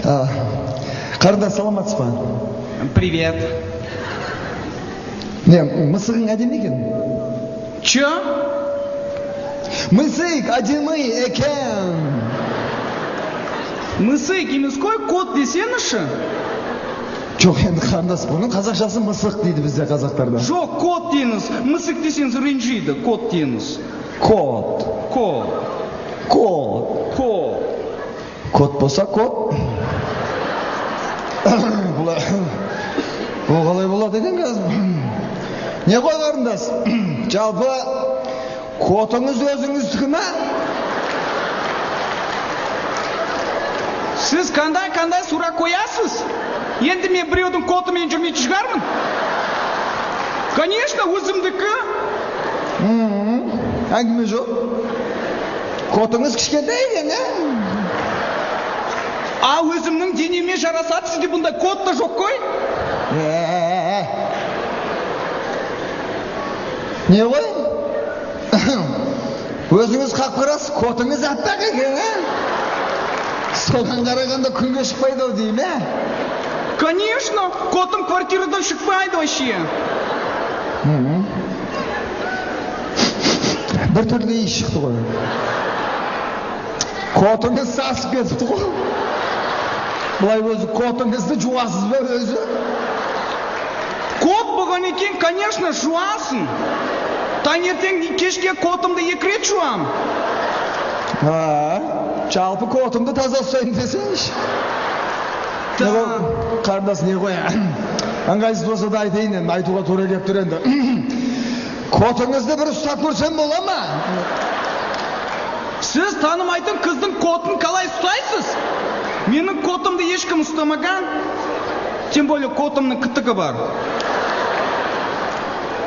Қарындас, саламатсыз ба? Привет. Не, мысығың әдемі екен. Чё? Мысық әдемі екен. Мысық емес қой, кот десеңізші. Жоқ, енді қарындас, бұның қазақшасы мысық дейді бізде қазақтарда. Жоқ, кот дейіңіз. Мысық десеңіз ренжиді. Кот дейіңіз. Кот. Кот. Кот. Кот. Кот болса кот. Бұл қалай болады екен қазір? Не қой қарындас? Жалпы котыңыз өзіңіздікі ме? Сіз қандай сұрақ қоясыз? Енді мен біреудің котымен жүрмейтін шығармын? Конечно, өзімдікі. Әңгіме жоқ. Котыңыз кішкентай екен, А өзімнің денеме жарасады, сізде бұндай кот та жоқ қой? Не ғой? Өзіңіз қап-қарасыз, котыңыз аппақ екен, Соған қарағанда күнге шықпайды ау дейм, Конечно, котым квартирадан шықпайды вообще. Бір түрлі иіс шықты ғой. Котыңыз сасып кетіпті ғой. Бұлай өзі котыңызды жуасыз ба өзі? Кот болған екен, конечно, жуасын. Таңертең кешке котымды 2 рет жуам. Жалпы котымды таза ұстайын десеңші. Қарындас, не ғой? Аңғайсыз болса да айтайын, енді айтуға тура келіп тұр енді. Котыңызды бір ұстап көрсем бола ма? Сіз танымайтын қыздың котын қалай ұстайсыз? Менің котымды ешкім ұстамаған. Тем более котымның қытығы бар.